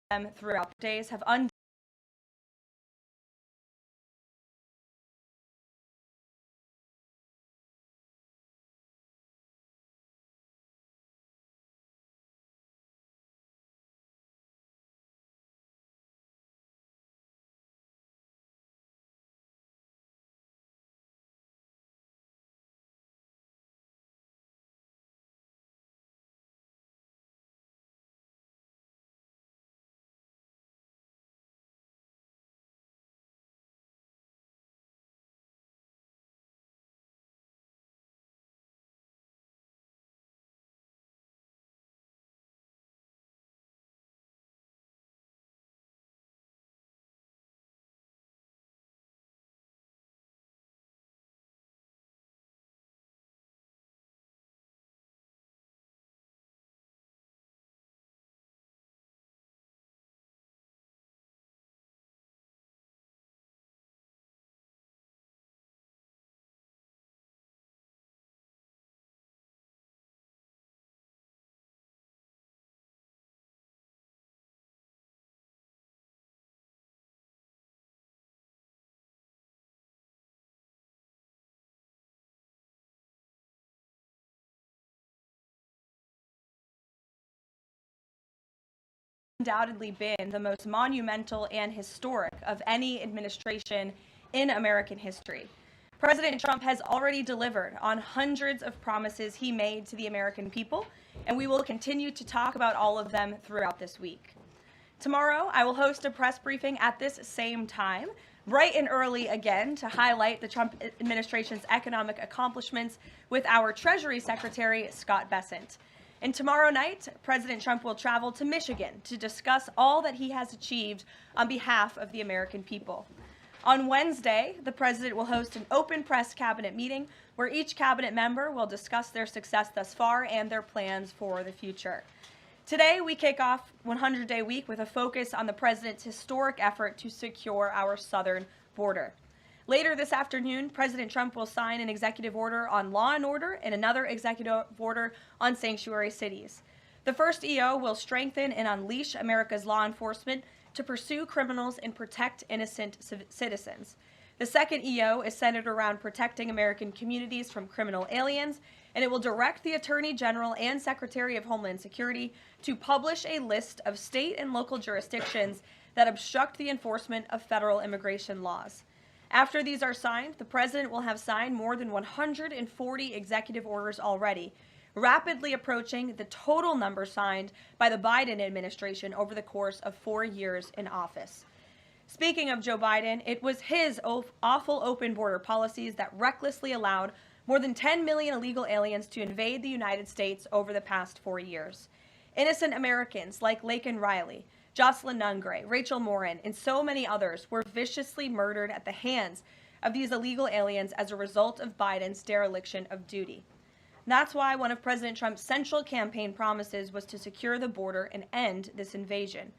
them throughout the days have undoubtedly been the most monumental and historic of any administration in American history. President Trump has already delivered on hundreds of promises he made to the American people, and we will continue to talk about all of them throughout this week. Tomorrow, I will host a press briefing at this same time, bright and early again, to highlight the Trump administration's economic accomplishments with our Treasury Secretary, Scott Bessent. And tomorrow night, President Trump will travel to Michigan to discuss all that he has achieved on behalf of the American people. On Wednesday, the president will host an open press cabinet meeting where each cabinet member will discuss their success thus far and their plans for the future. Today, we kick off 100-Day Week with a focus on the president's historic effort to secure our southern border. Later this afternoon, President Trump will sign an executive order on law and order and another executive order on sanctuary cities. The first EO will strengthen and unleash America's law enforcement to pursue criminals and protect innocent citizens. The second EO is centered around protecting American communities from criminal aliens, and it will direct the Attorney General and Secretary of Homeland Security to publish a list of state and local jurisdictions that obstruct the enforcement of federal immigration laws. After these are signed, the president will have signed more than 140 executive orders already, rapidly approaching the total number signed by the Biden administration over the course of 4 years in office. Speaking of Joe Biden, it was his awful open border policies that recklessly allowed more than 10 million illegal aliens to invade the United States over the past 4 years. Innocent Americans like Laken Riley, Jocelyn Nungray, Rachel Morin, and so many others were viciously murdered at the hands of these illegal aliens as a result of Biden's dereliction of duty. That's why one of President Trump's central campaign promises was to secure the border and end this invasion.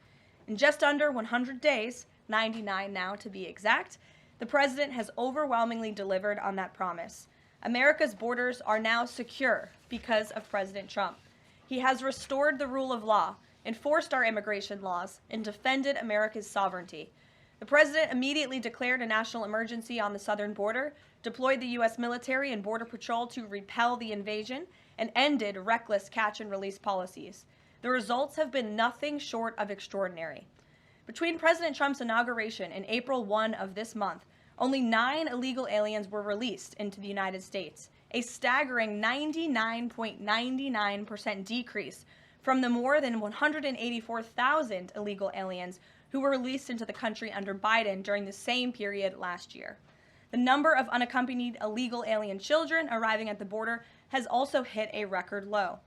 In just under 100 days, 99 now to be exact, the president has overwhelmingly delivered on that promise. America's borders are now secure because of President Trump. He has restored the rule of law, enforced our immigration laws, and defended America's sovereignty. The president immediately declared a national emergency on the southern border, deployed the U.S. military and Border Patrol to repel the invasion, and ended reckless catch-and-release policies. The results have been nothing short of extraordinary. Between President Trump's inauguration and April 1 of this month, only 9 illegal aliens were released into the United States, a staggering 99.99% decrease from the more than 184,000 illegal aliens who were released into the country under Biden during the same period last year. The number of unaccompanied illegal alien children arriving at the border has also hit a record low.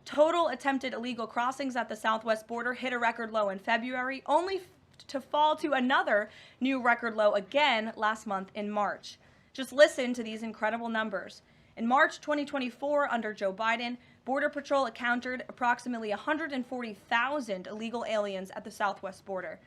Total attempted illegal crossings at the southwest border hit a record low in February, only to fall to another new record low again last month in March. Just listen to these incredible numbers. In March 2024, under Joe Biden, Border Patrol encountered approximately 140,000 illegal aliens at the southwest border.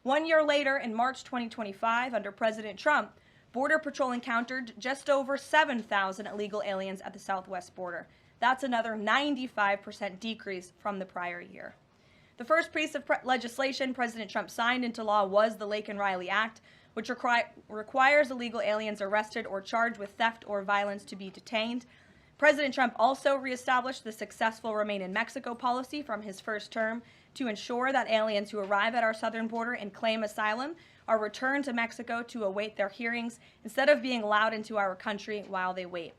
1 year later, in March 2025, under President Trump, Border Patrol encountered just over 7,000 illegal aliens at the southwest border. That's another 95% decrease from the prior year. The first piece of legislation President Trump signed into law was the Laken Riley Act, which requires illegal aliens arrested or charged with theft or violence to be detained. President Trump also reestablished the successful Remain in Mexico policy from his first term to ensure that aliens who arrive at our southern border and claim asylum are returned to Mexico to await their hearings instead of being allowed into our country while they wait.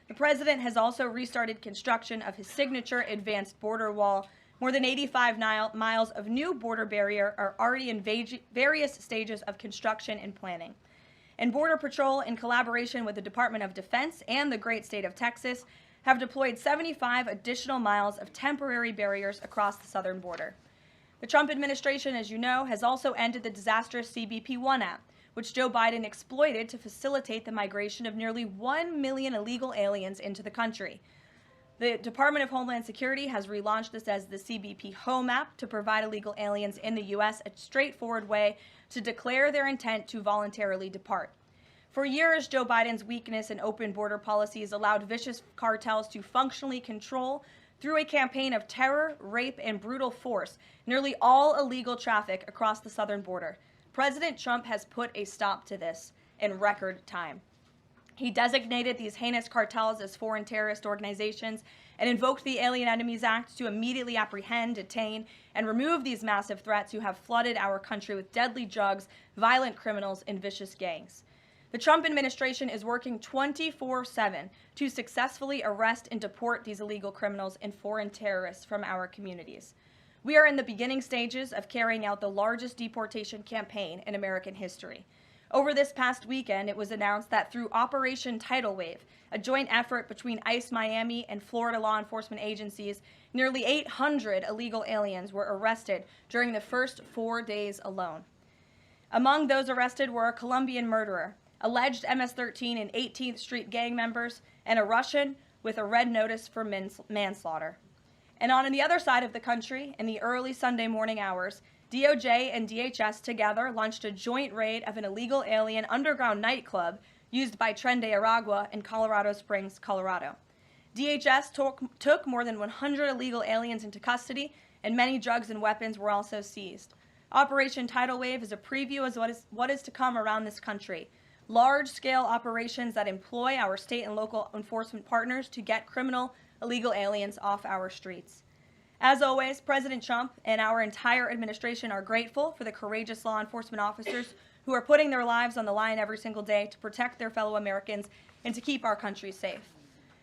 The president has also restarted construction of his signature advanced border wall. More than 85 miles of new border barrier are already in various stages of construction and planning. And Border Patrol, in collaboration with the Department of Defense and the great state of Texas, have deployed 75 additional miles of temporary barriers across the southern border. The Trump administration, as you know, has also ended the disastrous CBP-1 app, which Joe Biden exploited to facilitate the migration of nearly 1 million illegal aliens into the country. The Department of Homeland Security has relaunched this as the CBP Home app to provide illegal aliens in the U.S. a straightforward way to declare their intent to voluntarily depart. For years, Joe Biden's weakness in open border policies allowed vicious cartels to functionally control, through a campaign of terror, rape, and brutal force, nearly all illegal traffic across the southern border. President Trump has put a stop to this in record time. He designated these heinous cartels as foreign terrorist organizations and invoked the Alien Enemies Act to immediately apprehend, detain, and remove these massive threats who have flooded our country with deadly drugs, violent criminals, and vicious gangs. The Trump administration is working 24/7 to successfully arrest and deport these illegal criminals and foreign terrorists from our communities. We are in the beginning stages of carrying out the largest deportation campaign in American history. Over this past weekend, it was announced that through Operation Tidal Wave, a joint effort between ICE Miami and Florida law enforcement agencies, nearly 800 illegal aliens were arrested during the first 4 days alone. Among those arrested were a Colombian murderer, alleged MS-13 and 18th Street gang members, and a Russian with a red notice for manslaughter. And on the other side of the country, in the early Sunday morning hours, DOJ and DHS together launched a joint raid of an illegal alien underground nightclub used by Tren de Aragua in Colorado Springs, Colorado. DHS took more than 100 illegal aliens into custody, and many drugs and weapons were also seized. Operation Tidal Wave is a preview of what is to come around this country. Large-scale operations that employ our state and local enforcement partners to get criminal illegal aliens off our streets. As always, President Trump and our entire administration are grateful for the courageous law enforcement officers who are putting their lives on the line every single day to protect their fellow Americans and to keep our country safe.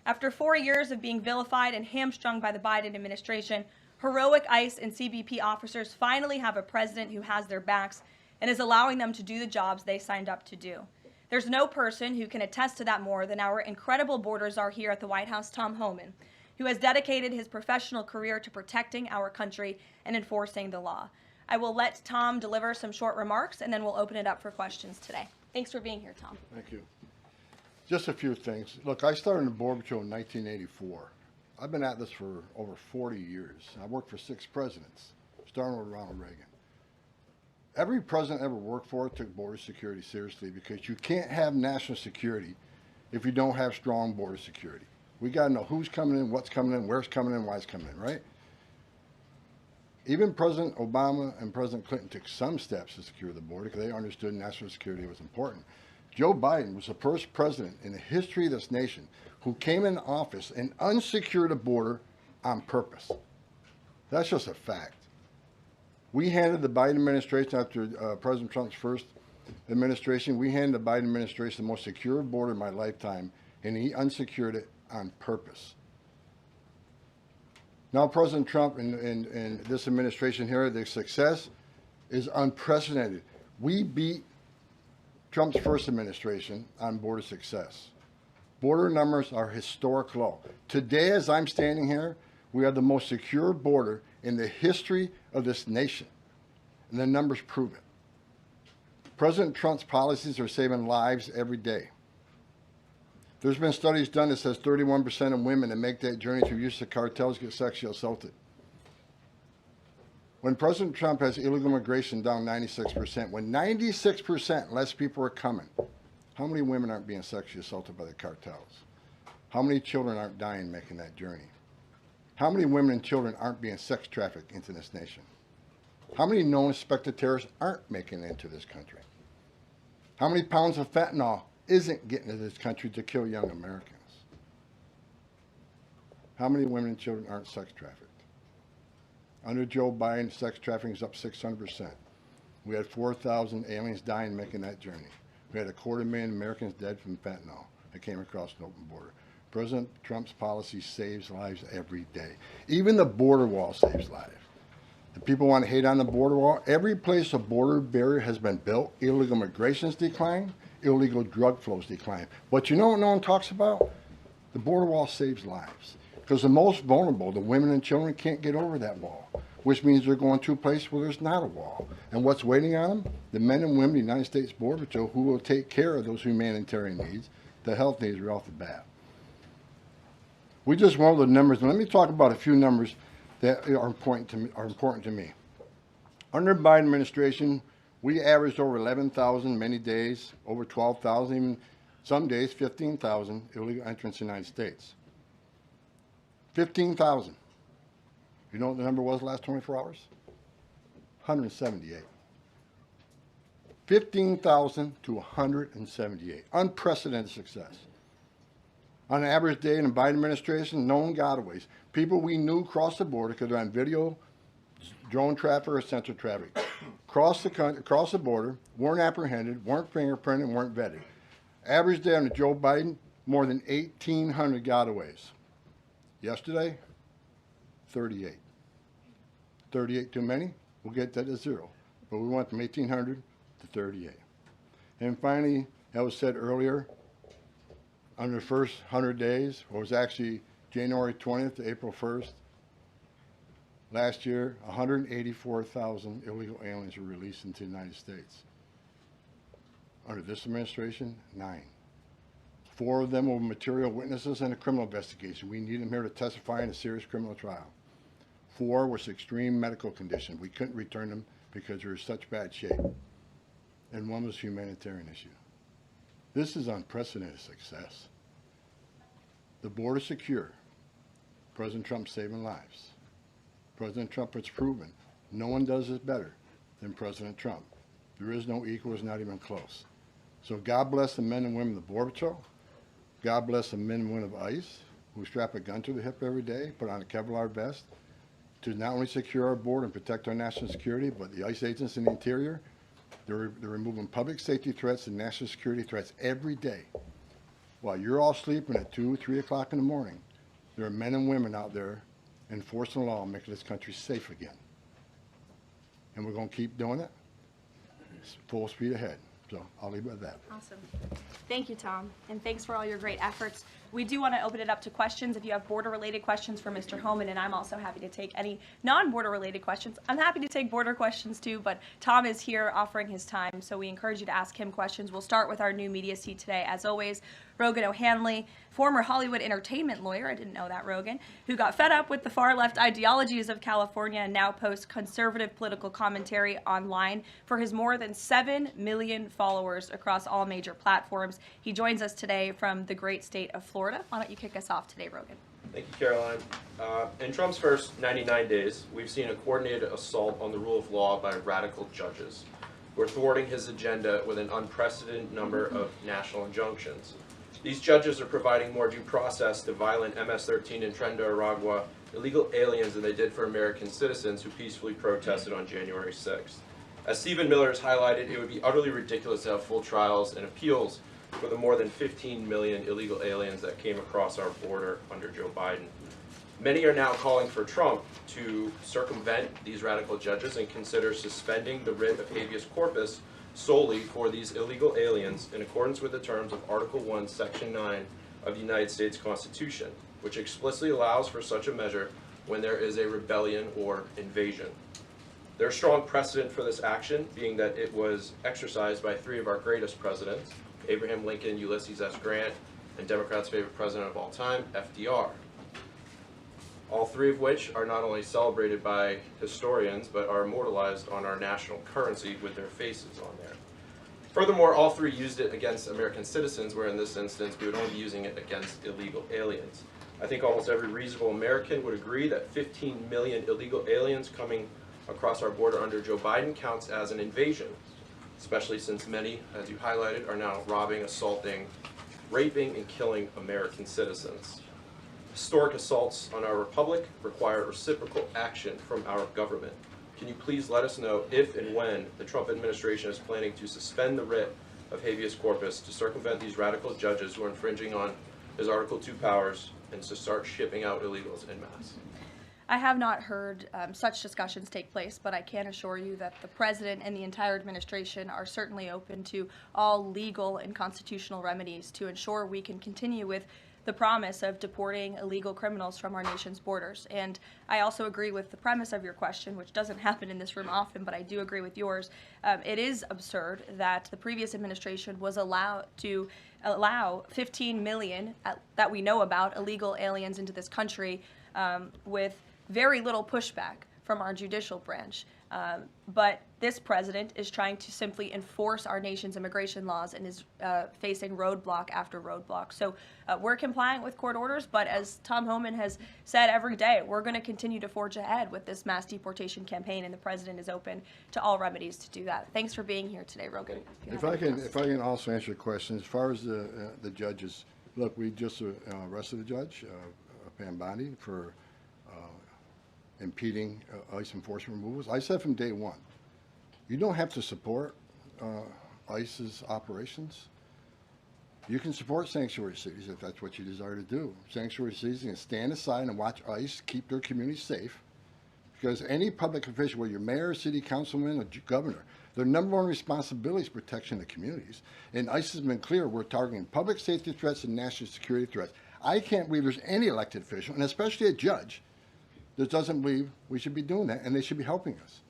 After 4 years of being vilified and hamstrung by the Biden administration, heroic ICE and CBP officers finally have a president who has their backs and is allowing them to do the jobs they signed up to do. There's no person who can attest to that more than our incredible border czar here at the White House, Tom Homan, who has dedicated his professional career to protecting our country and enforcing the law. I will let Tom deliver some short remarks, and then we'll open it up for questions today. Thanks for being here, Tom. Thank you. Just a few things. Look, I started in Border Patrol in 1984. I've been at this for over 40 years. I worked for 6 presidents, starting with Ronald Reagan. Every president ever worked for took border security seriously, because you can't have national security if you don't have strong border security. We got to know who's coming in, what's coming in, where's coming in, why it's coming in, right? Even President Obama and President Clinton took some steps to secure the border because they understood national security was important. Joe Biden was the first president in the history of this nation who came in office and unsecured a border on purpose. That's just a fact. We handed the Biden administration, after President Trump's first administration, we handed the Biden administration the most secure border in my lifetime, and he unsecured it on purpose. Now President Trump and this administration here, the success is unprecedented. We beat Trump's first administration on border success. Border numbers are historic low. Today, as I'm standing here, we have the most secure border in the history of this nation, and the numbers prove it. President Trump's policies are saving lives every day. There's been studies done that says 31% of women that make that journey through use of cartels get sexually assaulted. When President Trump has illegal immigration down 96%, when 96% less people are coming, how many women aren't being sexually assaulted by the cartels? How many children aren't dying making that journey? How many women and children aren't being sex trafficked into this nation? How many known suspected terrorists aren't making it into this country? How many pounds of fentanyl isn't getting into this country to kill young Americans? How many women and children aren't sex trafficked? Under Joe Biden, sex trafficking is up 600%. We had 4,000 aliens dying making that journey. We had 250,000 Americans dead from fentanyl that came across an open border. President Trump's policy saves lives every day. Even the border wall saves lives. The people want to hate on the border wall. Every place a border barrier has been built, illegal migration's declined, illegal drug flows decline. But you know what no one talks about? The border wall saves lives. Because the most vulnerable, the women and children, can't get over that wall, which means they're going to a place where there's not a wall. And what's waiting on them? The men and women of the United States Border Patrol who will take care of those humanitarian needs, the health needs right off the bat. We just went over the numbers, and let me talk about a few numbers that are important to me. Under the Biden administration, we averaged over 11,000 many days, over 12,000, even some days 15,000 illegal entrants in the United States. 15,000. You know what the number was the last 24 hours? 178. 15,000 to 178. Unprecedented success. On an average day in the Biden administration, known gotaways. People we knew crossed the border because they're on video, drone traffic, or sensor traffic. Crossed the border, weren't apprehended, weren't fingerprinted, weren't vetted. Average day under Joe Biden, more than 1,800 gotaways. Yesterday, 38. 38 too many? We'll get that to 0. But we went from 1,800 to 38. And finally, as was said earlier, under the first 100 days, or it was actually January 20th to April 1st, last year, 184,000 illegal aliens were released into the United States. Under this administration, 9. 4 of them were material witnesses in a criminal investigation. We need them here to testify in a serious criminal trial. 4 was extreme medical condition. We couldn't return them because they were in such bad shape. And 1 was a humanitarian issue. This is unprecedented success. The border secure. President Trump saving lives. President Trump has proven no one does this better than President Trump. There is no equal, it's not even close. So God bless the men and women of the Border Patrol. God bless the men and women of ICE who strap a gun to the hip every day, put on a Kevlar vest to not only secure our border and protect our national security, but the ICE agents in the interior, they're removing public safety threats and national security threats every day. While you're all sleeping at 2, 3 o'clock in the morning, there are men and women out there enforcing the law and making this country safe again. And we're going to keep doing it. It's full speed ahead. So I'll leave it at that. Awesome. Thank you, Tom, and thanks for all your great efforts. We do want to open it up to questions. If you have border-related questions for Mr. Homan, and I'm also happy to take any non-border-related questions. I'm happy to take border questions too, but Tom is here offering his time, so we encourage you to ask him questions. We'll start with our new media seat today, as always. Rogan O'Hanley, former Hollywood entertainment lawyer, I didn't know that, Rogan, who got fed up with the far-left ideologies of California and now posts conservative political commentary online for his more than 7 million followers across all major platforms. He joins us today from the great state of Florida. Why don't you kick us off today, Rogan? Thank you, Caroline. In Trump's first 99 days, we've seen a coordinated assault on the rule of law by radical judges who are thwarting his agenda with an unprecedented number of national injunctions. These judges are providing more due process to violent MS-13 and Tren de Aragua illegal aliens than they did for American citizens who peacefully protested on January 6th. As Stephen Miller has highlighted, it would be utterly ridiculous to have full trials and appeals for the more than 15 million illegal aliens that came across our border under Joe Biden. Many are now calling for Trump to circumvent these radical judges and consider suspending the writ of habeas corpus solely for these illegal aliens in accordance with the terms of Article 1, Section 9 of the United States Constitution, which explicitly allows for such a measure when there is a rebellion or invasion. There's strong precedent for this action, being that it was exercised by 3 of our greatest presidents, Abraham Lincoln, Ulysses S. Grant, and Democrats' favorite president of all time, FDR. All 3 of which are not only celebrated by historians, but are immortalized on our national currency with their faces on there. Furthermore, all 3 used it against American citizens, where in this instance we would only be using it against illegal aliens. I think almost every reasonable American would agree that 15 million illegal aliens coming across our border under Joe Biden counts as an invasion, especially since many, as you highlighted, are now robbing, assaulting, raping, and killing American citizens. Historic assaults on our republic require reciprocal action from our government. Can you please let us know if and when the Trump administration is planning to suspend the writ of habeas corpus to circumvent these radical judges who are infringing on his Article 2 powers and to start shipping out illegals en masse? I have not heard such discussions take place, but I can assure you that the president and the entire administration are certainly open to all legal and constitutional remedies to ensure we can continue with the promise of deporting illegal criminals from our nation's borders. And I also agree with the premise of your question, which doesn't happen in this room often, but I do agree with yours. It is absurd that the previous administration was allowed to allow 15 million that we know about illegal aliens into this country with very little pushback from our judicial branch. But this president is trying to simply enforce our nation's immigration laws and is facing roadblock after roadblock. So we're complying with court orders, but as Tom Homan has said every day, we're going to continue to forge ahead with this mass deportation campaign, and the president is open to all remedies to do that. Thanks for being here today, Rogan. If I can also answer your question, as far as the judges, look, we just arrested a judge, Pam Bondi, for impeding ICE enforcement removals. I said from day one, you don't have to support ICE's operations. You can support sanctuary cities if that's what you desire to do. Sanctuary cities can stand aside and watch ICE keep their communities safe, because any public official, whether you're mayor, city councilman, or governor, their number one responsibility is protection of the communities. And ICE has been clear, we're targeting public safety threats and national security threats. I can't believe there's any elected official, and especially a judge, that doesn't believe we should be doing that, and they should be helping us.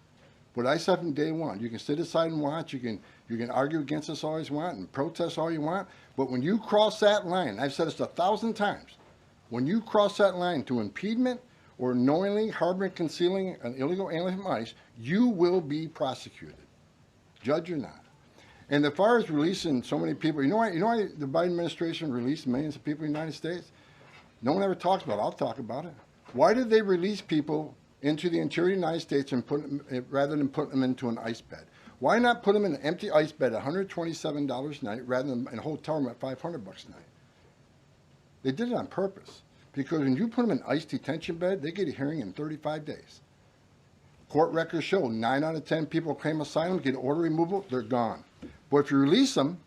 But I said from day one, you can sit aside and watch, you can argue against us all you want and protest all you want, but when you cross that line, I've said this 1,000 times, when you cross that line to impediment or knowingly harboring, concealing an illegal alien from ICE, you will be prosecuted, judge or not. And as far as releasing so many people, you know why the Biden administration released millions of people in the United States? No one ever talks about it. I'll talk about it. Why did they release people into the interior of the United States and put them, rather than put them into an ICE bed? Why not put them in an empty ICE bed at $127 a night rather than in a hotel room at $500 a night? They did it on purpose, because when you put them in ICE detention bed, they get a hearing in 35 days. Court records show 9 out of 10 people claim asylum, get order removal, they're gone. But if you release them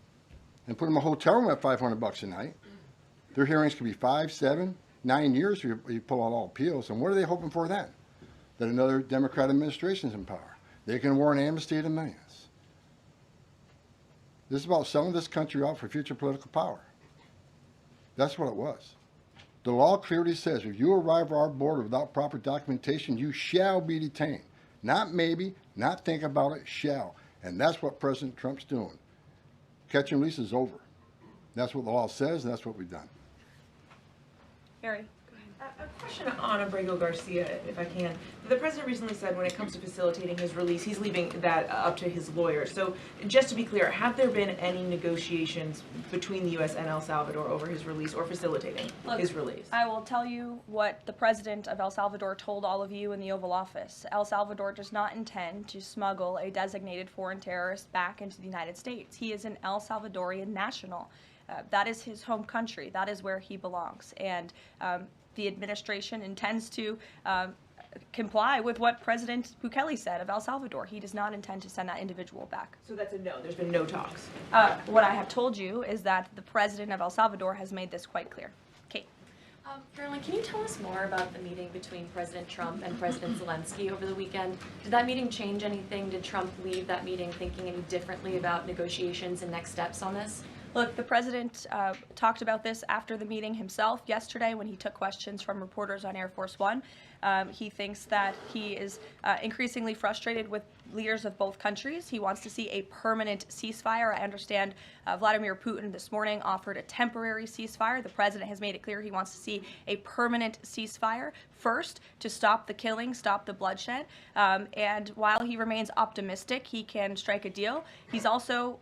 and put them in a hotel room at $500 a night, their hearings could be 5, 7, 9 years if you pull out all appeals. And what are they hoping for then? That another Democrat administration is in power. They can award an amnesty to millions. This is about selling this country out for future political power. That's what it was. The law clearly says if you arrive at our border without proper documentation, you shall be detained. Not maybe, not think about it, shall. And that's what President Trump's doing. Catch and release is over. That's what the law says, and that's what we've done. Mary. A question on Abrego Garcia, if I can. The president recently said when it comes to facilitating his release, he's leaving that up to his lawyer. So just to be clear, have there been any negotiations between the U.S. and El Salvador over his release or facilitating his release? I will tell you what the president of El Salvador told all of you in the Oval Office. El Salvador does not intend to smuggle a designated foreign terrorist back into the United States. He is an El Salvadorian national. That is his home country. That is where he belongs. And the administration intends to comply with what President Bukele said of El Salvador. He does not intend to send that individual back. So that's a no. There's been no talks. What I have told you is that the president of El Salvador has made this quite clear. Kate. Carolyn, can you tell us more about the meeting between President Trump and President Zelensky over the weekend? Did that meeting change anything? Did Trump leave that meeting thinking any differently about negotiations and next steps on this? Look, the president talked about this after the meeting himself yesterday when he took questions from reporters on Air Force One. He thinks that he is increasingly frustrated with leaders of both countries. He wants to see a permanent ceasefire. I understand Vladimir Putin this morning offered a temporary ceasefire. The president has made it clear he wants to see a permanent ceasefire first to stop the killing, stop the bloodshed. And while he remains optimistic he can strike a deal, he's also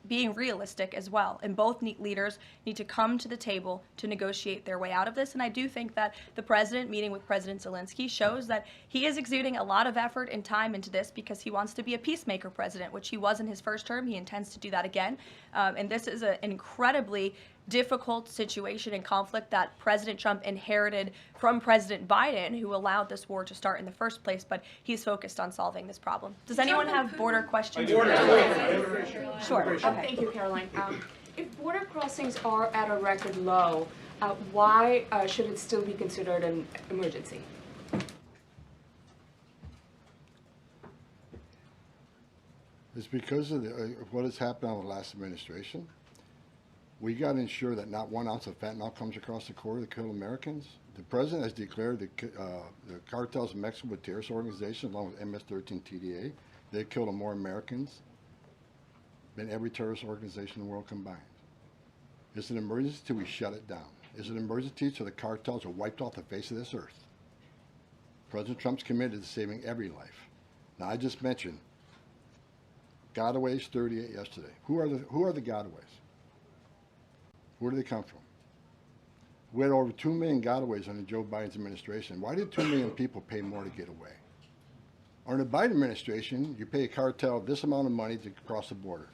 being realistic as well. And both leaders need to come to the table to negotiate their way out of this. And I do think that the president meeting with President Zelensky shows that he is exuding a lot of effort and time into this because he wants to be a peacemaker president, which he was in his first term. He intends to do that again. And this is an incredibly difficult situation and conflict that President Trump inherited from President Biden, who allowed this war to start in the first place, but he's focused on solving this problem. Does anyone have border questions? Sure, okay. Thank you, Caroline. If border crossings are at a record low, why should it still be considered an emergency? It's because of what has happened in the last administration. We got to ensure that not 1 ounce of fentanyl comes across the border to kill Americans. The president has declared the cartels in Mexico a terrorist organization along with MS-13 TDA. They've killed more Americans than every terrorist organization in the world combined. It's an emergency till we shut it down. It's an emergency till the cartels are wiped off the face of this earth. President Trump's committed to saving every life. Now, I just mentioned gotaways, 38 yesterday. Who are the gotaways? Where do they come from? We had over 2 million gotaways under Joe Biden's administration. Why did 2 million people pay more to get away? Under the Biden administration, you pay a cartel this amount of money to cross the border.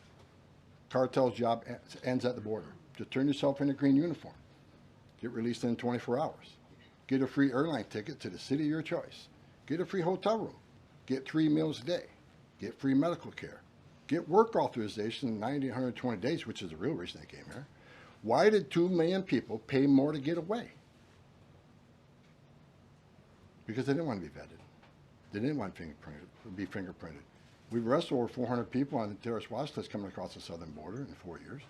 Cartel's job ends at the border. Just turn yourself in a green uniform. Get released in 24 hours. Get a free airline ticket to the city of your choice. Get a free hotel room. Get 3 meals a day. Get free medical care. Get work authorization in 90, 120 days, which is the real reason they came here. Why did 2 million people pay more to get away? Because they didn't want to be vetted. They didn't want to be fingerprinted. We've arrested over 400 people on the terrorist watch list coming across the southern border in 4 years.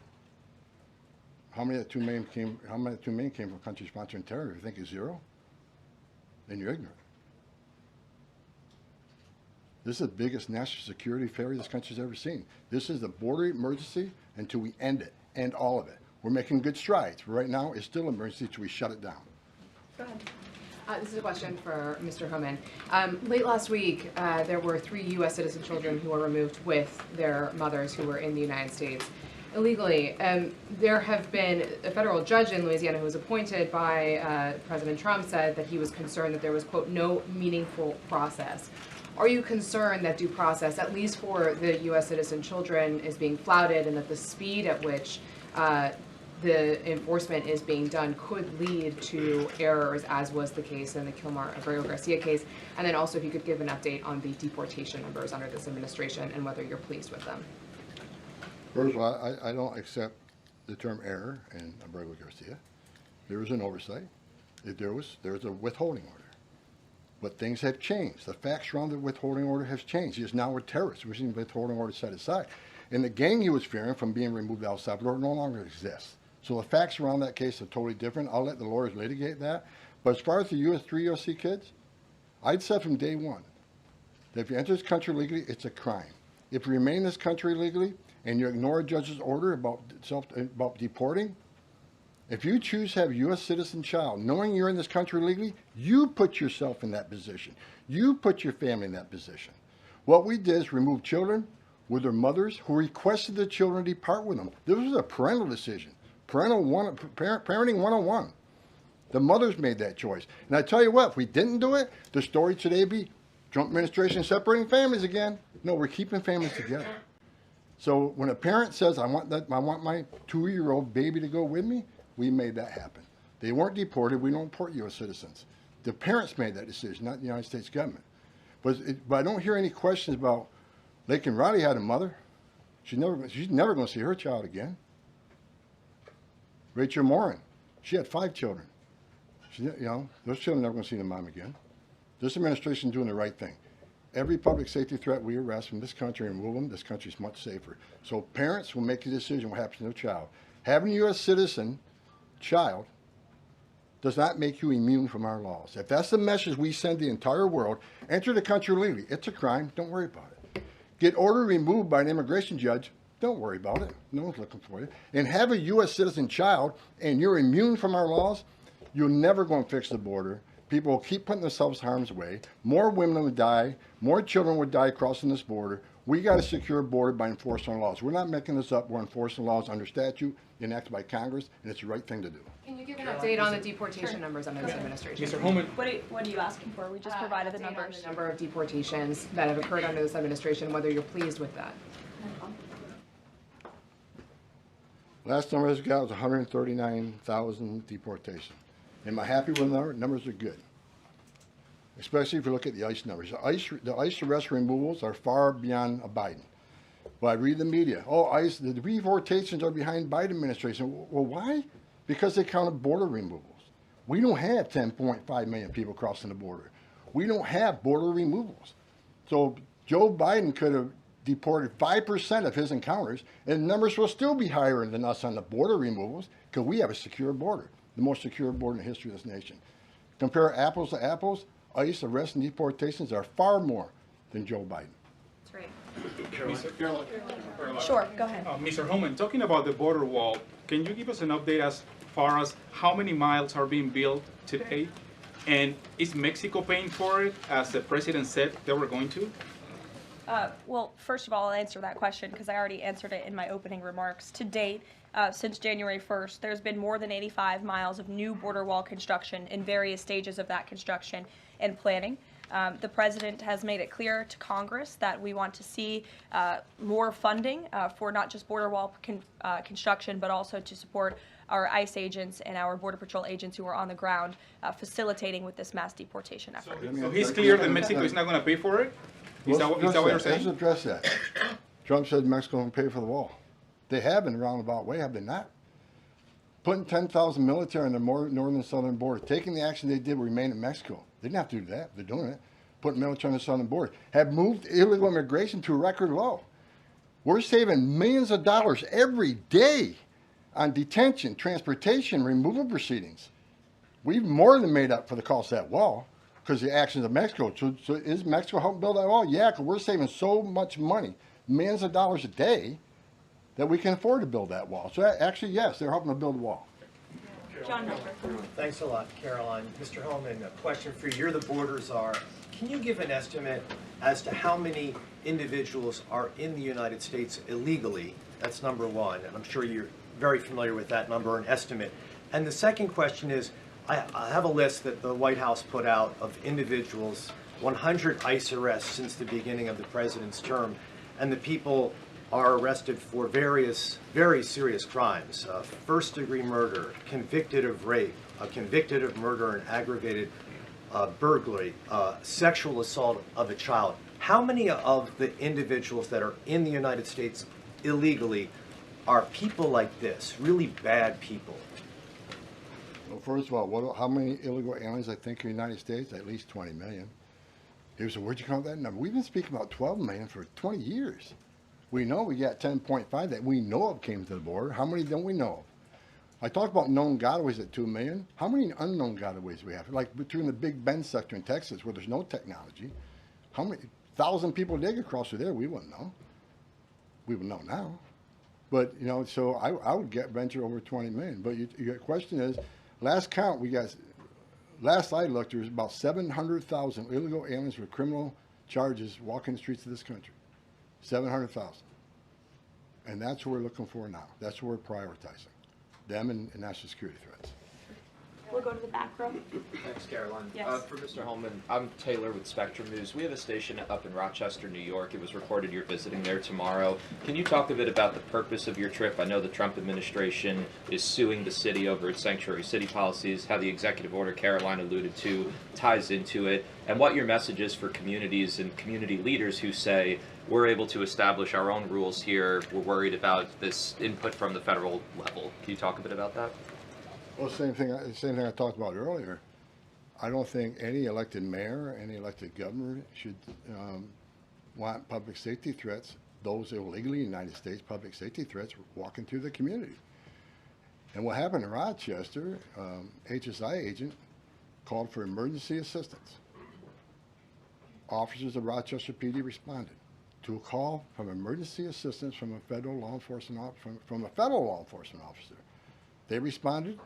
How many of the 2 million came? How many of the 2 million came from countries sponsoring terror? If you think it's zero, then you're ignorant. This is the biggest national security failure this country's ever seen. This is the border emergency until we end it, end all of it. We're making good strides, but right now it's still an emergency until we shut it down. Go ahead. This is a question for Mr. Homan. Late last week, there were 3 U.S. citizen children who were removed with their mothers who were in the United States illegally. There have been a federal judge in Louisiana who was appointed by President Trump said that he was concerned that there was, quote, no meaningful process. Are you concerned that due process, at least for the U.S. citizen children, is being flouted and that the speed at which the enforcement is being done could lead to errors, as was the case in the Kilmar-Abrego Garcia case? And then also if you could give an update on the deportation numbers under this administration and whether you're pleased with them. First of all, I don't accept the term error in Abrego Garcia. There was an oversight. There was a withholding order. But things have changed. The facts around the withholding order has changed. He is now a terrorist. We've seen the withholding order set aside. And the gang he was fearing from being removed to El Salvador no longer exists. So the facts around that case are totally different. I'll let the lawyers litigate that. But as far as the 3 USC kids, I'd said from day one that if you enter this country legally, it's a crime. If you remain in this country legally and you ignore a judge's order about deporting, if you choose to have a U.S. citizen child, knowing you're in this country legally, you put yourself in that position. You put your family in that position. What we did is remove children with their mothers who requested the children depart with them. This was a parental decision. Parenting 101. The mothers made that choice. And I tell you what, if we didn't do it, the story today would be Trump administration separating families again. No, we're keeping families together. So when a parent says, I want my 2-year-old baby to go with me, we made that happen. They weren't deported. We don't deport U.S. citizens. The parents made that decision, not the United States government. But I don't hear any questions about Laken Riley had a mother. She's never going to see her child again. Rachel Morin, she had 5 children. Those children are never going to see their mom again. This administration is doing the right thing. Every public safety threat we arrest from this country and remove them, this country is much safer. So parents will make a decision what happens to their child. Having a U.S. citizen child does not make you immune from our laws. If that's the message we send the entire world, enter the country legally. It's a crime. Don't worry about it. Get order removed by an immigration judge. Don't worry about it. No one's looking for you. And have a U.S. citizen child and you're immune from our laws, you're never going to fix the border. People will keep putting themselves in harm's way. More women would die. More children would die crossing this border. We got a secure border by enforcing laws. We're not making this up. We're enforcing laws under statute enacted by Congress, and it's the right thing to do. Can you give an update on the deportation numbers under this administration? Mr. Holman, What are you asking for? We just provided the Update on numbers. the number of deportations that have occurred under this administration, whether you're pleased with that. Last number I got was 139,000 deportations. Am I happy with the number? Numbers are good. Especially if you look at the ICE numbers. The ICE arrest removals are far beyond a Biden. But I read the media. Oh, ICE, the deportations are behind Biden administration. Well, why? Because they counted border removals. We don't have 10.5 million people crossing the border. We don't have border removals. So Joe Biden could have deported 5% of his encounters, and the numbers will still be higher than us on the border removals because we have a secure border, the most secure border in the history of this nation. Compare apples to apples, ICE arrests and deportations are far more than Joe Biden. That's right. Caroline. Sure, go ahead. Mr. Holman, talking about the border wall, can you give us an update as far as how many miles are being built today? And is Mexico paying for it, as the president said they were going to? Well, first of all, I'll answer that question because I already answered it in my opening remarks. To date, since January 1st, there's been more than 85 miles of new border wall construction in various stages of that construction and planning. The president has made it clear to Congress that we want to see more funding for not just border wall construction, but also to support our ICE agents and our Border Patrol agents who are on the ground facilitating with this mass deportation effort. So he's clear that Mexico is not going to pay for it? Is that what you're Let's saying? address that. Trump said Mexico won't pay for the wall. They have in a roundabout way, have they not? Putting 10,000 military on the northern and southern border, taking the action they did remain in Mexico. They didn't have to do that. They're doing it. Putting military on the southern border. Have moved illegal immigration to a record low. We're saving millions of dollars every day on detention, transportation, removal proceedings. We've more than made up for the cost of that wall because of the actions of Mexico. So is Mexico helping build that wall? Yeah, because we're saving so much money, millions of dollars a day, that we can afford to build that wall. So actually, yes, they're helping to build the wall. John Milford. Thanks a lot, Caroline. Mr. Holman, a question for you. You're the border czar. Can you give an estimate as to how many individuals are in the United States illegally? That's number one, and I'm sure you're very familiar with that number, an estimate. And the second question is, I have a list that the White House put out of individuals, 100 ICE arrests since the beginning of the president's term, and the people are arrested for various very serious crimes. First-degree murder, convicted of rape, convicted of murder and aggravated burglary, sexual assault of a child. How many of the individuals that are in the United States illegally are people like this, really bad people? Well, first of all, how many illegal aliens I think in the United States? At least 20 million. He said, where'd you come up with that number? We've been speaking about 12 million for 20 years. We know we got 10.5 that we know of came to the border. How many don't we know of? I talked about known gotaways at 2 million. How many unknown gotaways we have? Like between the Big Bend sector in Texas where there's no technology, how many 1,000 people dig across through there? We wouldn't know. We would know now. But, you know, so I would venture over 20 million. But your question is, last count, last I looked, there was about 700,000 illegal aliens with criminal charges walking the streets of this country. 700,000. And that's what we're looking for now. That's what we're prioritizing. Them and national security threats. We'll go to the back row. Thanks, Caroline. Yes. For Mr. Holman, I'm Taylor with Spectrum News. We have a station up in Rochester, New York. It was reported you're visiting there tomorrow. Can you talk a bit about the purpose of your trip? I know the Trump administration is suing the city over its sanctuary city policies, how the executive order Caroline alluded to ties into it, and what your message is for communities and community leaders who say, we're able to establish our own rules here, we're worried about this input from the federal level. Can you talk a bit about that? Well, same thing I talked about earlier. I don't think any elected mayor, any elected governor should want public safety threats, those illegally in the United States, public safety threats, walking through the community. And what happened in Rochester, HSI agent called for emergency assistance. Officers of Rochester PD responded to a call from emergency assistance from a federal law enforcement officer. They responded.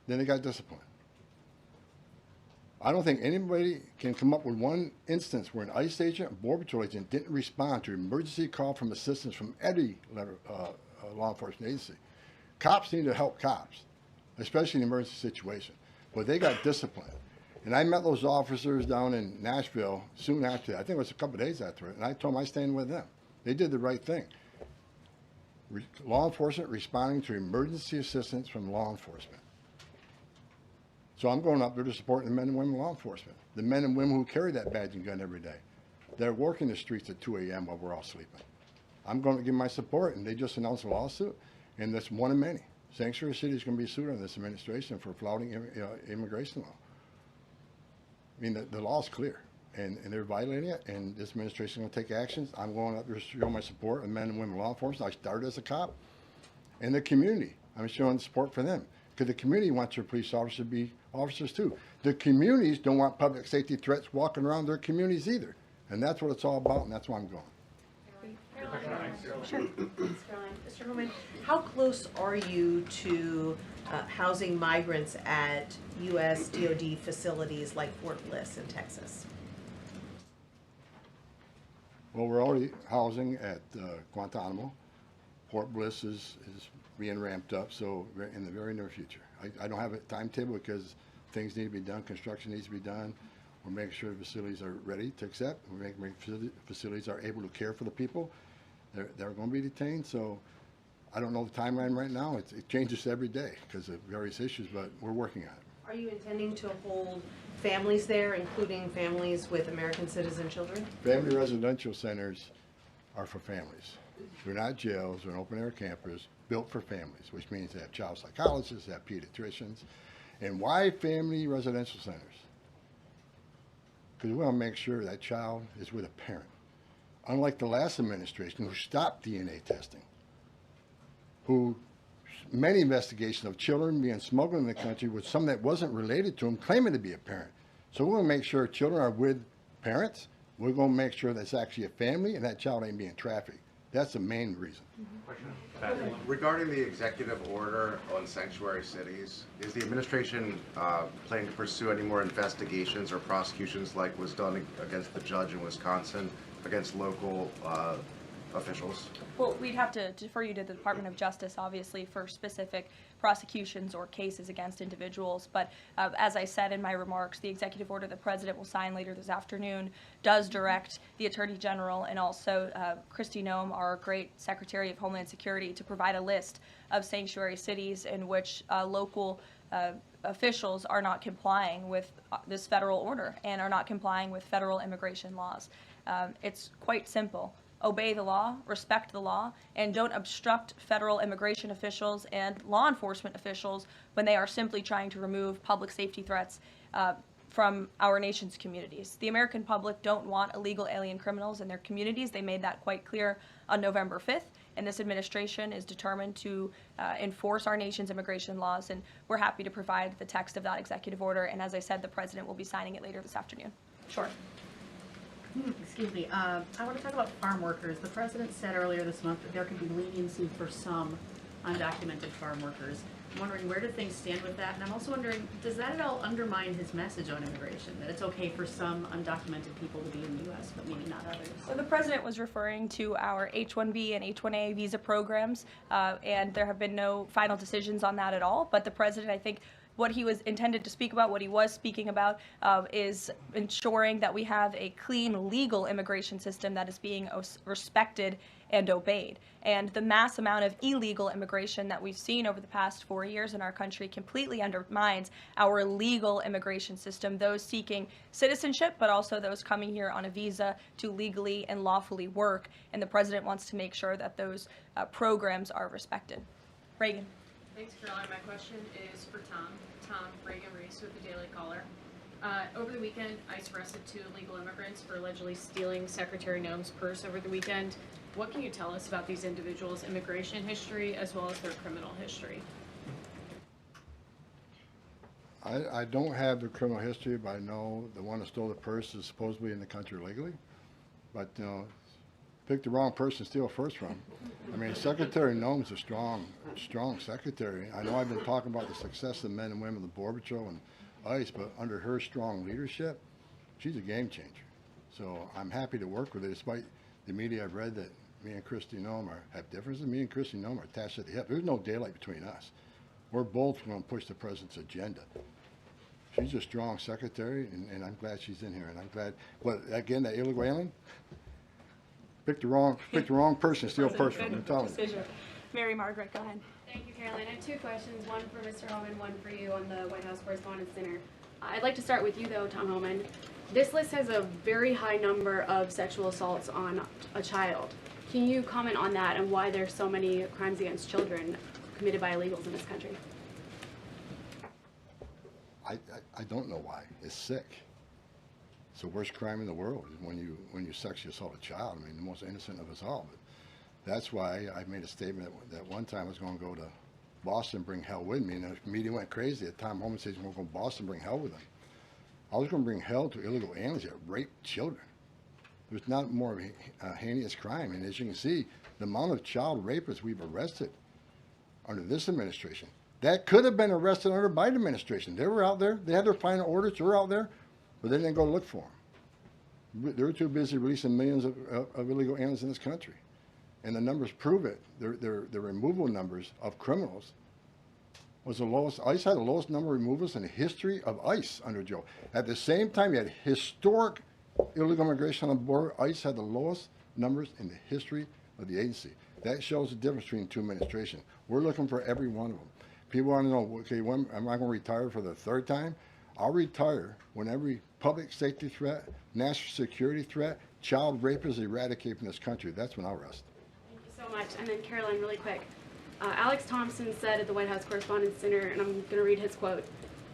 Then they got disciplined. I don't think anybody can come up with one instance where an ICE agent, a Border Patrol agent, didn't respond to an emergency call from assistance from any law enforcement agency. Cops need to help cops, especially in an emergency situation. But they got disciplined. And I met those officers down in Nashville soon after that. I think it was a couple of days after it. And I told them I stand with them. They did the right thing. Law enforcement responding to emergency assistance from law enforcement. So I'm going up there to support the men and women of law enforcement, the men and women who carry that badge and gun every day. They're working the streets at 2 a.m. while we're all sleeping. I'm going to give my support, and they just announced a lawsuit, and that's one of many. Sanctuary City is going to be sued on this administration for flouting immigration law. I mean, the law is clear, and they're violating it, and this administration is going to take actions. I'm going up there to show my support of men and women of law enforcement. I started as a cop. And the community, I'm showing support for them, because the community wants their police officers to be officers too. The communities don't want public safety threats walking around their communities either. And that's what it's all about, and that's why I'm going. Sure. Thanks, Caroline. Mr. Homan, how close are you to housing migrants at U.S. DoD facilities like Fort Bliss in Texas? Well, we're already housing at Guantanamo. Fort Bliss is being ramped up, so in the very near future. I don't have a timetable because things need to be done, construction needs to be done. We're making sure the facilities are ready to accept. We're making sure the facilities are able to care for the people. They're going to be detained, so I don't know the timeline right now. It changes every day because of various issues, but we're working on it. Are you intending to hold families there, including families with American citizen children? Family residential centers are for families. They're not jails, they're open-air campers built for families, which means they have child psychologists, they have pediatricians. And why family residential centers? Because we want to make sure that child is with a parent. Unlike the last administration who stopped DNA testing, who many investigations of children being smuggled in the country with some that wasn't related to them claiming to be a parent. So we're going to make sure children are with parents. We're going to make sure that's actually a family and that child ain't being trafficked. That's the main reason. Regarding the executive order on sanctuary cities, is the administration planning to pursue any more investigations or prosecutions like was done against the judge in Wisconsin, against local officials? Well, we'd have to defer you to the Department of Justice, obviously, for specific prosecutions or cases against individuals. But as I said in my remarks, the executive order the President will sign later this afternoon does direct the Attorney General and also Kristi Noem, our great Secretary of Homeland Security, to provide a list of sanctuary cities in which local officials are not complying with this federal order and are not complying with federal immigration laws. It's quite simple. Obey the law, respect the law, and don't obstruct federal immigration officials and law enforcement officials when they are simply trying to remove public safety threats from our nation's communities. The American public don't want illegal alien criminals in their communities. They made that quite clear on November 5th, and this administration is determined to enforce our nation's immigration laws, and we're happy to provide the text of that executive order, and as I said, the President will be signing it later this afternoon. Sure. Excuse me, I want to talk about farm workers. The President said earlier this month that there could be leniency for some undocumented farm workers. I'm wondering, where do things stand with that? And I'm also wondering, does that at all undermine his message on immigration, that it's okay for some undocumented people to be in the U.S., but maybe not others? So the President was referring to our H-1B and H-1A visa programs, and there have been no final decisions on that at all. But the President, I think, what he was intended to speak about, what he was speaking about, is ensuring that we have a clean, legal immigration system that is being respected and obeyed. And the mass amount of illegal immigration that we've seen over the past 4 years in our country completely undermines our legal immigration system, those seeking citizenship, but also those coming here on a visa to legally and lawfully work. And the President wants to make sure that those programs are respected. Reagan. Thanks, Caroline. My question is for Tom. Tom Reagan-Reese with the Daily Caller. Over the weekend, ICE arrested 2 illegal immigrants for allegedly stealing Secretary Noem's purse over the weekend. What can you tell us about these individuals' immigration history as well as their criminal history? I don't have the criminal history, but I know the one that stole the purse is supposedly in the country legally. But, you know, pick the wrong person to steal a purse from. I mean, Secretary Noem's a strong secretary. I know I've been talking about the success of the men and women of the Border Patrol and ICE, but under her strong leadership, she's a game changer. So I'm happy to work with her, despite the media I've read that me and Kristi Noem have differences. Me and Kristi Noem are attached at the hip. There's no daylight between us. We're both going to push the president's agenda. She's a strong secretary, and I'm glad she's in here. And I'm glad, but again, that illegal alien, picked the wrong person, steal person. I'm telling you. Mary Margaret, go ahead. Thank you, Caroline. I have two questions, one for Mr. Homan, one for you on the White House Correspondents' Dinner. I'd like to start with you, though, Tom Homan. This list has a very high number of sexual assaults on a child. Can you comment on that and why there's so many crimes against children committed by illegals in this country? I don't know why. It's sick. It's the worst crime in the world is when you sexually assault a child. I mean, the most innocent of us all. But that's why I made a statement that one time I was going to go to Boston, bring hell with me, and the media went crazy. At Tom Homan says, we're going to Boston, bring hell with them. I was going to bring hell to illegal aliens that rape children. There's not more of a heinous crime. And as you can see, the amount of child rapists we've arrested under this administration, that could have been arrested under the Biden administration. They were out there. They had their final orders. They were out there, but they didn't go look for them. They were too busy releasing millions of illegal aliens in this country. And the numbers prove it. The removal numbers of criminals was the lowest. ICE had the lowest number of removals in the history of ICE under Joe. At the same time, you had historic illegal immigration on the border. ICE had the lowest numbers in the history of the agency. That shows the difference between the two administrations. We're looking for every one of them. People want to know, okay, when am I going to retire for the third time? I'll retire when every public safety threat, national security threat, child rape is eradicated from this country. That's when I'll rest. Thank you so much. And then Caroline, really quick. Alex Thompson said at the White House Correspondents' Dinner, and I'm going to read his quote,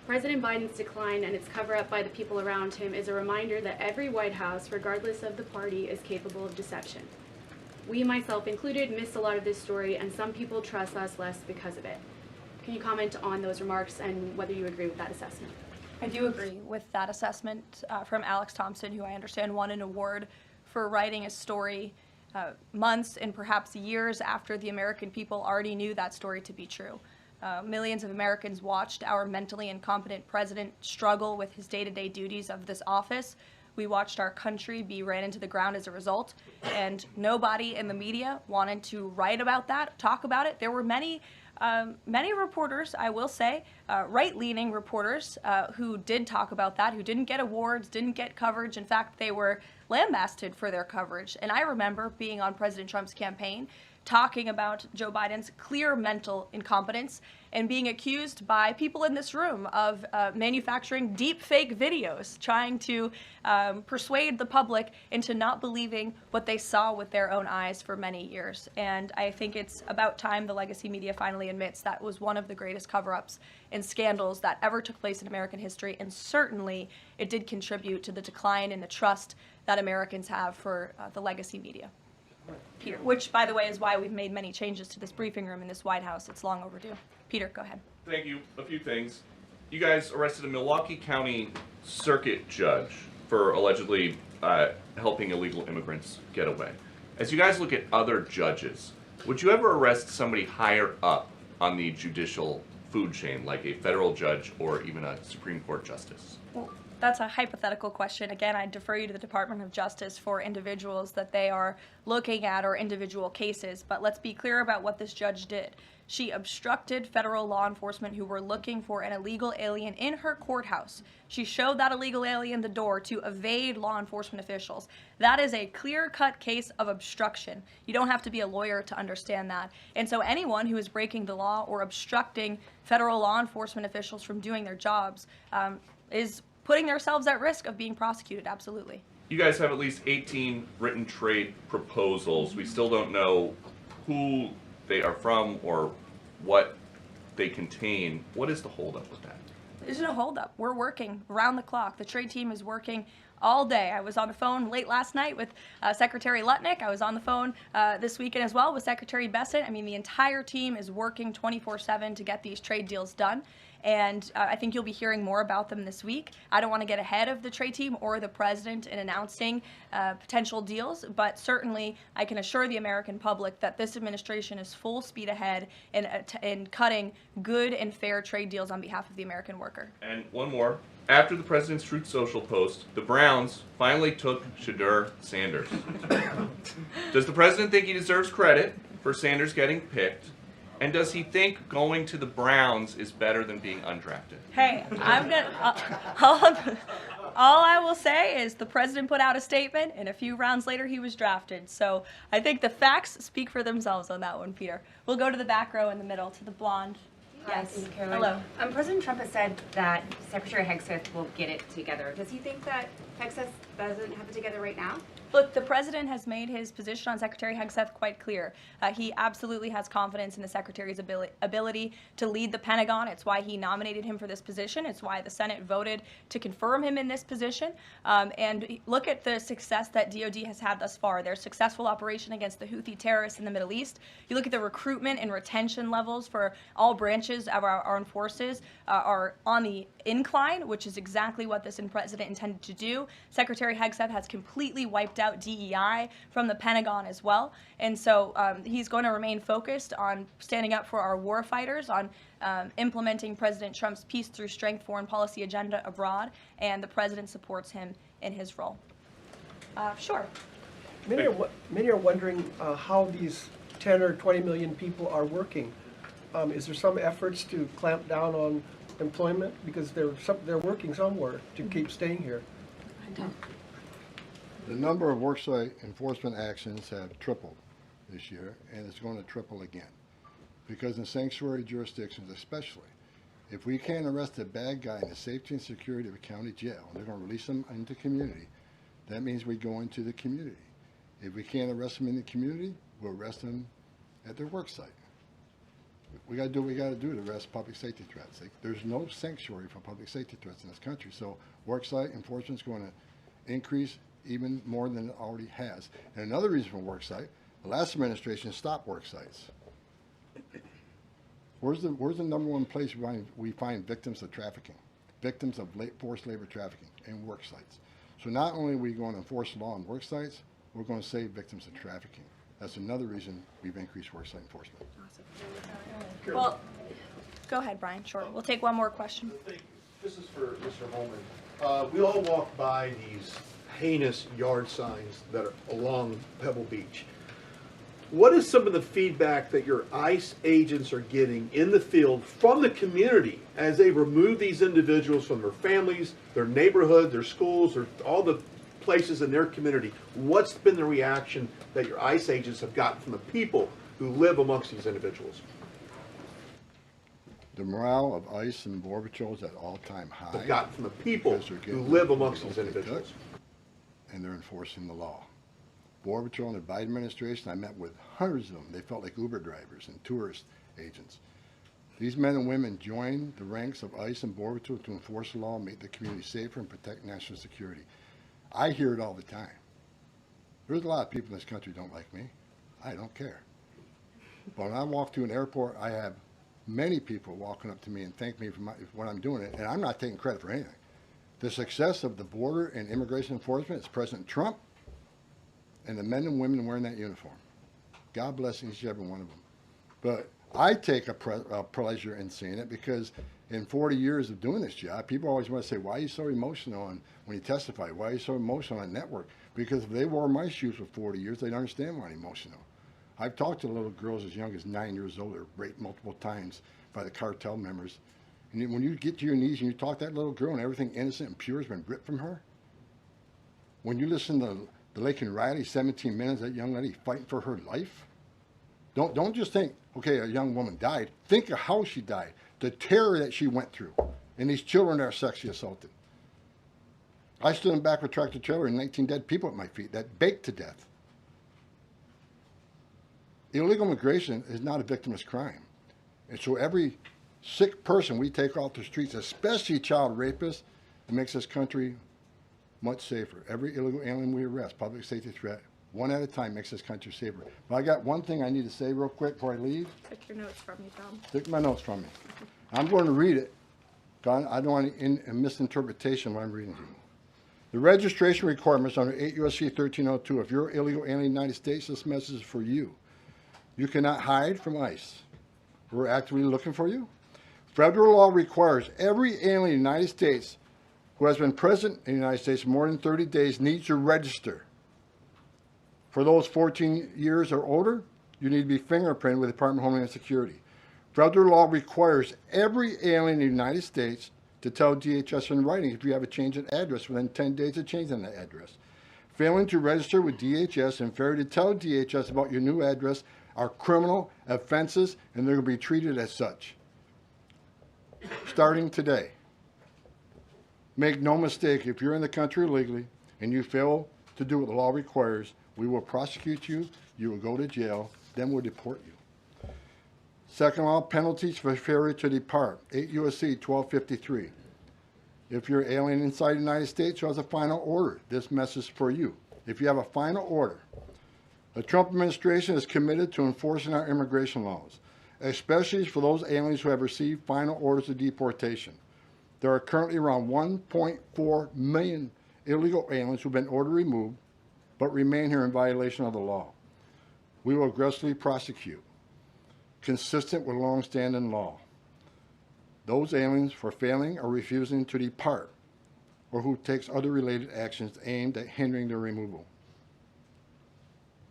"President Biden's decline and its cover-up by the people around him is a reminder that every White House, regardless of the party, is capable of deception. We, myself included, missed a lot of this story, and some people trust us less because of it." Can you comment on those remarks and whether you agree with that assessment? I do agree with that assessment from Alex Thompson, who I understand won an award for writing a story months and perhaps years after the American people already knew that story to be true. Millions of Americans watched our mentally incompetent president struggle with his day-to-day duties of this office. We watched our country be ran into the ground as a result, and nobody in the media wanted to write about that, talk about it. There were many reporters, I will say, right-leaning reporters who did talk about that, who didn't get awards, didn't get coverage. In fact, they were lambasted for their coverage. And I remember being on President Trump's campaign, talking about Joe Biden's clear mental incompetence and being accused by people in this room of manufacturing deep fake videos, trying to persuade the public into not believing what they saw with their own eyes for many years. And I think it's about time the legacy media finally admits that was one of the greatest cover-ups and scandals that ever took place in American history, and certainly it did contribute to the decline in the trust that Americans have for the legacy media. Peter, which, by the way, is why we've made many changes to this briefing room in this White House. It's long overdue. Peter, go ahead. Thank you. A few things. You guys arrested a Milwaukee County Circuit judge for allegedly helping illegal immigrants get away. As you guys look at other judges, would you ever arrest somebody higher up on the judicial food chain, like a federal judge or even a Supreme Court justice? Well, that's a hypothetical question. Again, I defer you to the Department of Justice for individuals that they are looking at or individual cases. But let's be clear about what this judge did. She obstructed federal law enforcement who were looking for an illegal alien in her courthouse. She showed that illegal alien the door to evade law enforcement officials. That is a clear-cut case of obstruction. You don't have to be a lawyer to understand that. And so anyone who is breaking the law or obstructing federal law enforcement officials from doing their jobs is putting themselves at risk of being prosecuted, absolutely. You guys have at least 18 written trade proposals. We still don't know who they are from or what they contain. What is the holdup with that? There's no holdup. We're working around the clock. The trade team is working all day. I was on the phone late last night with Secretary Lutnick. I was on the phone this weekend as well with Secretary Bessent. I mean, the entire team is working 24/7 to get these trade deals done. And I think you'll be hearing more about them this week. I don't want to get ahead of the trade team or the president in announcing potential deals, but certainly I can assure the American public that this administration is full speed ahead in cutting good and fair trade deals on behalf of the American worker. And one more. After the president's Truth Social post, the Browns finally took Shadur Sanders. Does the president think he deserves credit for Sanders getting picked? And does he think going to the Browns is better than being undrafted? Hey, I'm gonna. All I will say is the president put out a statement, and a few rounds later he was drafted. So I think the facts speak for themselves on that one, Peter. We'll go to the back row in the middle, to the blonde. Yes. Hello. President Trump has said that Secretary Hegseth will get it together. Does he think that Hegseth doesn't have it together right now? Look, the president has made his position on Secretary Hegseth quite clear. He absolutely has confidence in the secretary's ability to lead the Pentagon. It's why he nominated him for this position. It's why the Senate voted to confirm him in this position. And look at the success that DoD has had thus far. Their successful operation against the Houthi terrorists in the Middle East. You look at the recruitment and retention levels for all branches of our armed forces are on the incline, which is exactly what this president intended to do. Secretary Hegseth has completely wiped out DEI from the Pentagon as well. And so he's going to remain focused on standing up for our war fighters, on implementing President Trump's peace through strength foreign policy agenda abroad, and the president supports him in his role. Sure. Many are wondering how these 10 or 20 million people are working. Is there some efforts to clamp down on employment because they're working somewhere to keep staying here? The number of worksite enforcement actions have tripled this year, and it's going to triple again. Because in sanctuary jurisdictions especially, if we can't arrest a bad guy in the safety and security of a county jail, and they're going to release them into community, that means we go into the community. If we can't arrest them in the community, we'll arrest them at their work site. We got to do what we got to do to arrest public safety threats. There's no sanctuary for public safety threats in this country, so worksite enforcement is going to increase even more than it already has. And another reason for worksite, the last administration stopped worksites. Where's the number one place we find victims of trafficking, victims of forced labor trafficking, in worksites? So not only are we going to enforce the law on worksites, we're going to save victims of trafficking. That's another reason we've increased worksite enforcement. Well, go ahead, Brian. Sure. We'll take one more question. This is for Mr. Holman. We all walk by these heinous yard signs that are along Pebble Beach. What is some of the feedback that your ICE agents are getting in the field from the community as they remove these individuals from their families, their neighborhood, their schools, or all the places in their community? What's been the reaction that your ICE agents have gotten from the people who live amongst these individuals? The morale of ICE and Border Patrol is at all-time high. They've gotten from the people who live amongst these individuals. And they're enforcing the law. Border Patrol and the Biden administration, I met with hundreds of them. They felt like Uber drivers and tourist agents. These men and women joined the ranks of ICE and Border Patrol to enforce the law, make the community safer, and protect national security. I hear it all the time. There's a lot of people in this country who don't like me. I don't care. But when I walk to an airport, I have many people walking up to me and thank me for what I'm doing, and I'm not taking credit for anything. The success of the border and immigration enforcement is President Trump and the men and women wearing that uniform. God bless each and every one of them. But I take a pleasure in seeing it because in 40 years of doing this job, people always want to say, why are you so emotional when you testify? Why are you so emotional on network? Because if they wore my shoes for 40 years, they'd understand why I'm emotional. I've talked to little girls as young as 9 years old that were raped multiple times by the cartel members. And when you get to your knees and you talk to that little girl and everything innocent and pure has been ripped from her, when you listen to the Laken Riley, 17 minutes, that young lady fighting for her life, don't just think, okay, a young woman died. Think of how she died, the terror that she went through, and these children that are sexually assaulted. I stood in back of a tractor trailer and 19 dead people at my feet that baked to death. Illegal immigration is not a victimless crime. And so every sick person we take off the streets, especially child rapists, it makes this country much safer. Every illegal alien we arrest, public safety threat, one at a time makes this country safer. But I got one thing I need to say real quick before I leave. Take your notes from me, Tom. Take my notes from me. I'm going to read it. I don't want any misinterpretation of what I'm reading to you. The registration requirements under 8 U.S.C. 1302. If you're illegal alien in the United States, this message is for you. You cannot hide from ICE. We're actively looking for you. Federal law requires every alien in the United States who has been present in the United States for more than 30 days needs to register. For those 14 years or older, you need to be fingerprinted with the Department of Homeland Security. Federal law requires every alien in the United States to tell DHS in writing if you have a change in address within 10 days of changing that address. Failing to register with DHS and failure to tell DHS about your new address are criminal offenses, and they're going to be treated as such. Starting today. Make no mistake, if you're in the country illegally and you fail to do what the law requires, we will prosecute you, you will go to jail, then we'll deport you. Second law, penalties for failure to depart, 8 U.S.C. 1253. If you're an alien inside the United States who has a final order, this message is for you. If you have a final order, the Trump administration is committed to enforcing our immigration laws, especially for those aliens who have received final orders of deportation. There are currently around 1.4 million illegal aliens who have been ordered removed but remain here in violation of the law. We will aggressively prosecute, consistent with long-standing law, those aliens for failing or refusing to depart or who takes other related actions aimed at hindering their removal.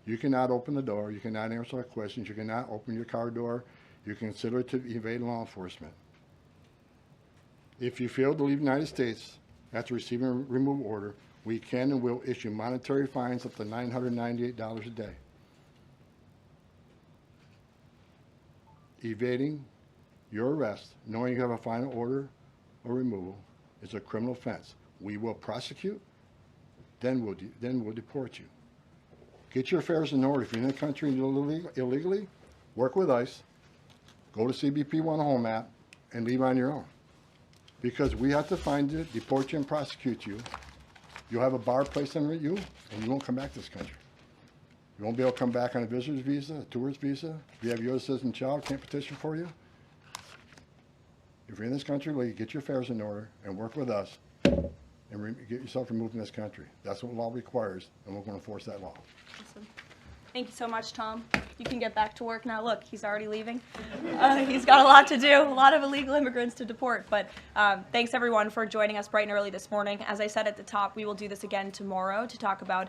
You cannot open the door, you cannot answer our questions, you cannot open your car door, you can consider it to evade law enforcement. If you fail to leave the United States after receiving a removal order, we can and will issue monetary fines up to $998 a day. Evading your arrest, knowing you have a final order or removal, is a criminal offense. We will prosecute, then we'll deport you. Get your affairs in order. If you're in the country illegally, work with ICE, go to CBP One Home app, and leave on your own. Because we have to find you, deport you, and prosecute you. You'll have a bar placed on you, and you won't come back to this country. You won't be able to come back on a visitor's visa, a tourist visa. If you have a U.S. citizen child, can't petition for you. If you're in this country, get your affairs in order and work with us and get yourself removed from this country. That's what law requires, and we're going to enforce that law. Awesome. Thank you so much, Tom. You can get back to work now. Look, he's already leaving. He's got a lot to do, a lot of illegal immigrants to deport. But thanks, everyone, for joining us bright and early this morning. As I said at the top, we will do this again tomorrow to talk about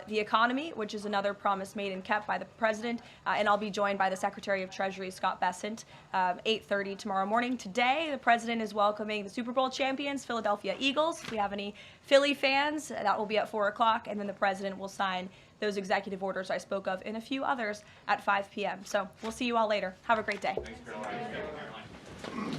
the economy, which is another promise made and kept by the president. And I'll be joined by the Secretary of Treasury, Scott Bessent, 8:30 tomorrow morning. Today, the president is welcoming the Super Bowl champions, Philadelphia Eagles. If we have any Philly fans, that will be at 4 o'clock. And then the president will sign those executive orders I spoke of and a few others at 5 p.m. So we'll see you all later. Have a great day. Thanks, Caroline.